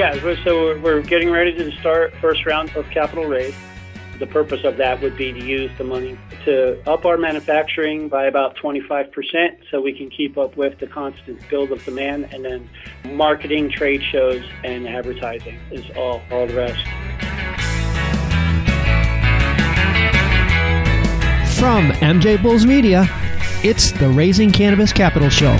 Yeah, so we're getting ready to start first round of capital raise. The purpose of that would be to use the money to up our manufacturing by about 25% so we can keep up with the constant build of demand, and then marketing, trade shows, and advertising is all the rest. From MJBulls Media, it's the Raising Cannabis Capital Show.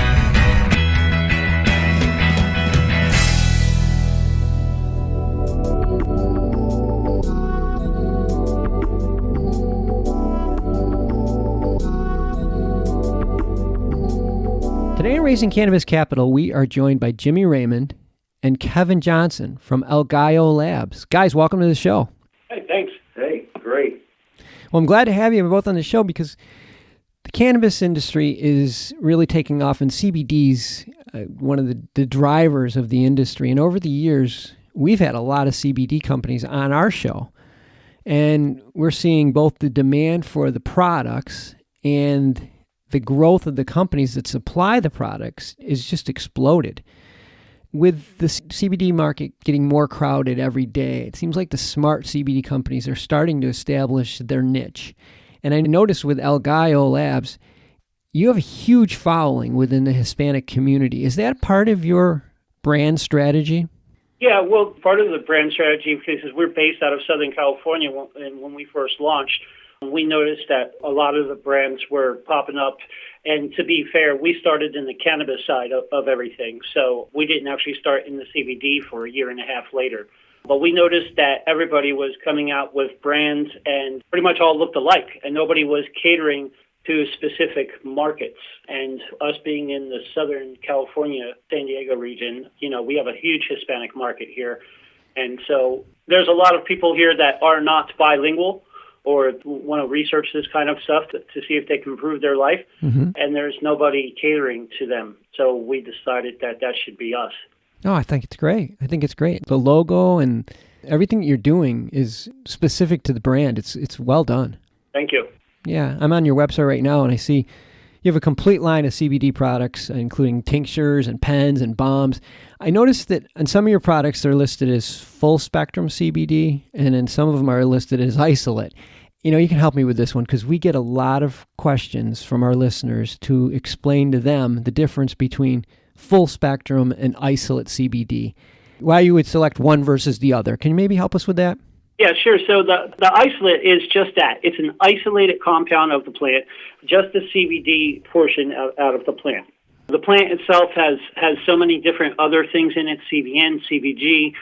Today in Raising Cannabis Capital, we are joined by Jimmy Raymond and Kevin Johnston from Gallo Labs. Guys, welcome to the show. Hey, thanks. Hey, great. Well, I'm glad to have you both on the show because the cannabis industry is really taking off, and CBD's one of the drivers of the industry. And over the years, we've had a lot of CBD companies on our show, and we're seeing both the demand for the products and the growth of the companies that supply the products is just exploded. With the CBD market getting more crowded every day, it seems like the smart CBD companies are starting to establish their niche. And I noticed with Gallo Labs, you have a huge following within the Hispanic community. Is that part of your brand strategy? Yeah, well, part of the brand strategy, because we're based out of Southern California, and when we first launched, we noticed that a lot of the brands were popping up. And to be fair, we started in the cannabis side of everything. So we didn't actually start in the CBD for a year and a half later. But we noticed that everybody was coming out with brands and pretty much all looked alike. And nobody was catering to specific markets. And us being in the Southern California, San Diego region, we have a huge Hispanic market here. And so there's a lot of people here that are not bilingual or want to research this kind of stuff to see if they can improve their life. Mm-hmm. And there's nobody catering to them. So we decided that should be us. Oh, I think it's great. The logo and everything you're doing is specific to the brand. It's well done. Thank you. Yeah, I'm on your website right now, and I see you have a complete line of CBD products, including tinctures and pens and bombs. I noticed that on some of your products, they're listed as full spectrum CBD, and then some of them are listed as isolate. You can help me with this one because we get a lot of questions from our listeners to explain to them the difference between full spectrum and isolate CBD. Why you would select one versus the other. Can you maybe help us with that? Yeah, sure. So the isolate is just that. It's an isolated compound of the plant, just the CBD portion out of the plant. The plant itself has so many different other things in it, CBN, CBG,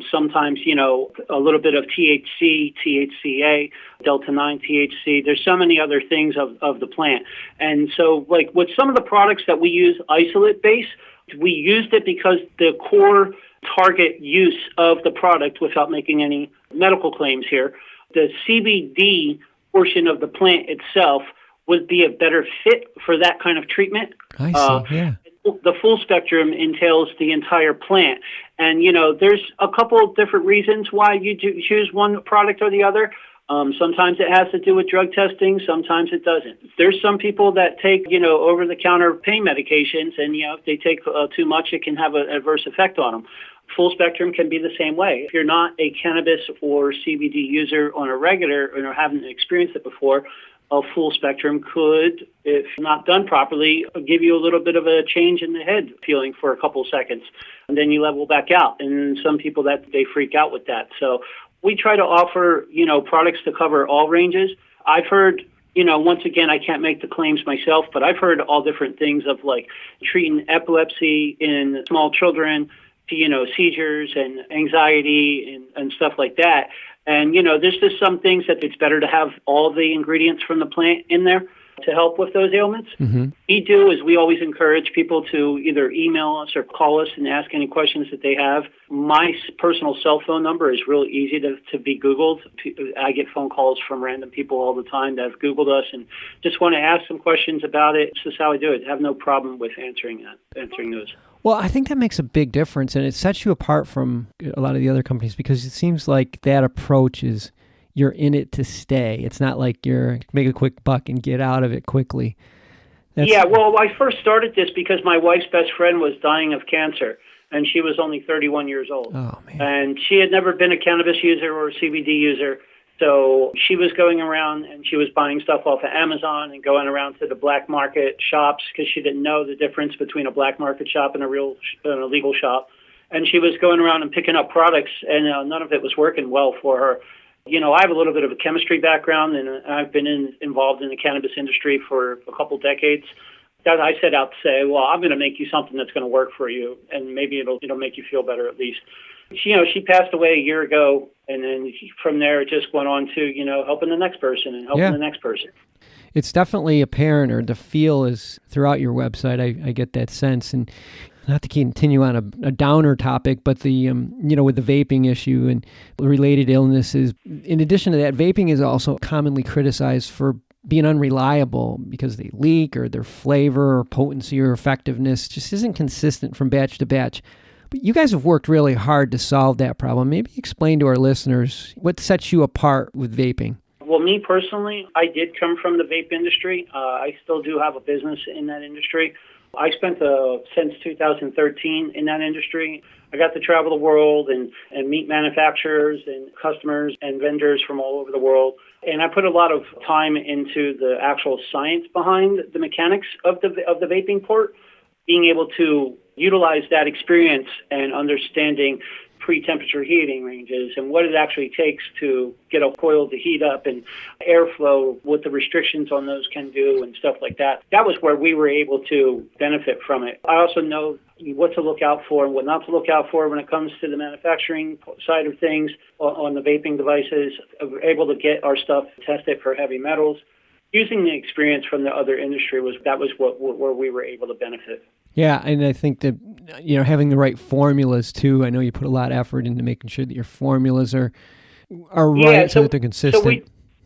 sometimes, a little bit of THC, THCA, Delta-9 THC. There's so many other things of the plant. And so, like, with some of the products that we use isolate-based, we used it because the core target use of the product, without making any medical claims here, the CBD portion of the plant itself would be a better fit for that kind of treatment. I see, yeah. The full spectrum entails the entire plant. And, there's a couple of different reasons why you choose one product or the other. Sometimes it has to do with drug testing. Sometimes it doesn't. There's some people that take, over-the-counter pain medications, and, if they take too much, it can have an adverse effect on them. Full spectrum can be the same way. If you're not a cannabis or CBD user on a regular or haven't experienced it before, a full spectrum could, if not done properly, give you a little bit of a change in the head feeling for a couple seconds. And then you level back out. And some people they freak out with that. So we try to offer, products to cover all ranges. I've heard, once again, I can't make the claims myself, but I've heard all different things of like treating epilepsy in small children to, seizures and anxiety and stuff like that. And, there's just some things that it's better to have all the ingredients from the plant in there to help with those ailments. Mm-hmm. We always encourage people to either email us or call us and ask any questions that they have. My personal cell phone number is really easy to be Googled. I get phone calls from random people all the time that have Googled us and just want to ask some questions about it. This is how I do it. I have no problem with answering those. Well, I think that makes a big difference, and it sets you apart from a lot of the other companies because it seems like that approach is you're in it to stay. It's not like you're make a quick buck and get out of it quickly. Yeah, well, I first started this because my wife's best friend was dying of cancer. and she was only 31 years old. Oh, man. And she had never been a cannabis user or a CBD user. So she was going around and she was buying stuff off of Amazon and going around to the black market shops because she didn't know the difference between a black market shop and a legal shop. And she was going around and picking up products, and none of it was working well for her. You know, I have a little bit of a chemistry background, and I've been involved in the cannabis industry for a couple decades. That I set out to say, well, I'm going to make you something that's going to work for you, and maybe it'll make you feel better at least. She passed away a year ago, and then from there it just went on to, helping the next person and helping the next person. It's definitely apparent, or the feel is throughout your website. I get that sense. And not to continue on a downer topic, but the, with the vaping issue and related illnesses, in addition to that, vaping is also commonly criticized for being unreliable because they leak, or their flavor or potency or effectiveness just isn't consistent from batch to batch. But you guys have worked really hard to solve that problem. Maybe explain to our listeners what sets you apart with vaping. Well, me personally, I did come from the vape industry. I still do have a business in that industry. I spent since 2013 in that industry. I got to travel the world and meet manufacturers and customers and vendors from all over the world. And I put a lot of time into the actual science behind the mechanics of the vaping port, being able to utilize that experience and understanding pre-temperature heating ranges and what it actually takes to get a coil to heat up, and airflow, what the restrictions on those can do and stuff like that. That was where we were able to benefit from it. I also know what to look out for and what not to look out for when it comes to the manufacturing side of things on the vaping devices. We're able to get our stuff tested for heavy metals. Using the experience from the other industry was where we were able to benefit. Yeah, and I think that, having the right formulas too. I know you put a lot of effort into making sure that your formulas are right, so that they're consistent. So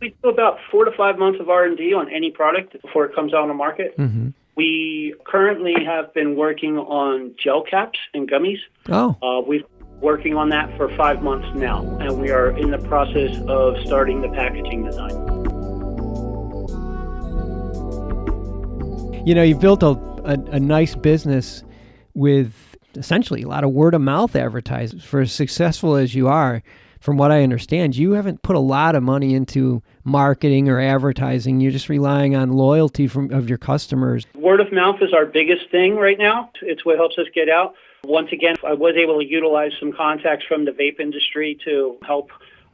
we do about 4 to 5 months of R&D on any product before it comes out on the market. Mm-hmm. We currently have been working on gel caps and gummies. Oh. We've been working on that for 5 months now, and we are in the process of starting the packaging design. You built a nice business with essentially a lot of word of mouth advertising. For as successful as you are, from what I understand, you haven't put a lot of money into marketing or advertising. You're just relying on loyalty of your customers. Word of mouth is our biggest thing right now. It's what helps us get out. Once again, I was able to utilize some contacts from the vape industry to help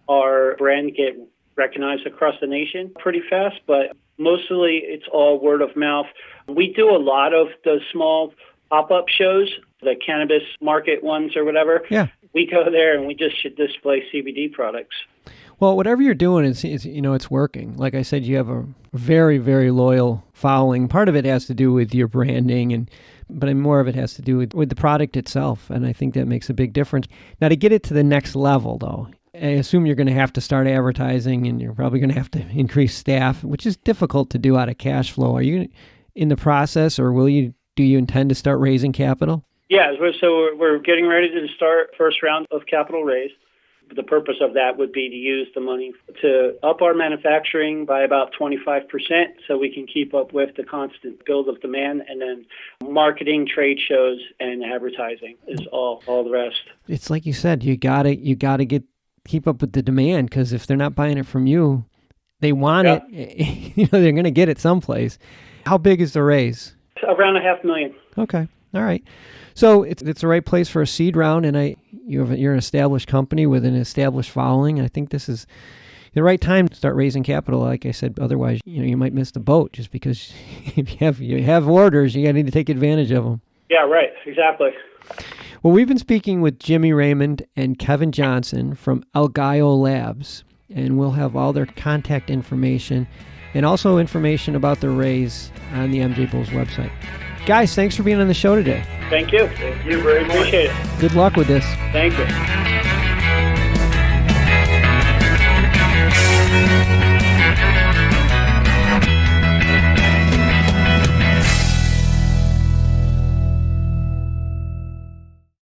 our brand get recognized across the nation pretty fast, but mostly it's all word of mouth. We do a lot of the small pop-up shows, the cannabis market ones or whatever. Yeah. We go there and we just should display CBD products. Well, whatever you're doing, it's working. Like I said, you have a very, very loyal following. Part of it has to do with your branding, but more of it has to do with the product itself, and I think that makes a big difference. Now, to get it to the next level, though, I assume you're going to have to start advertising, and you're probably going to have to increase staff, which is difficult to do out of cash flow. Are you in the process, or do you intend to start raising capital? Yeah, so we're getting ready to start first round of capital raise. The purpose of that would be to use the money to up our manufacturing by about 25% so we can keep up with the constant build of demand, and then marketing, trade shows, and advertising is all the rest. It's like you said, you gotta keep up with the demand, because if they're not buying it from you, they want it. They're going to get it someplace. How big is the raise? Around $500,000. Okay, all right. So it's the right place for a seed round, and you're an established company with an established following. I think this is the right time to start raising capital. Like I said, otherwise, you might miss the boat just because if you have orders, you need to take advantage of them. Yeah, right. Exactly. Well, we've been speaking with Jimmy Raymond and Kevin Johnston from Gallo Labs, and we'll have all their contact information and also information about the raise on the MJBulls website. Guys, thanks for being on the show today. Thank you. Thank you. Very appreciate it. Good luck with this. Thank you.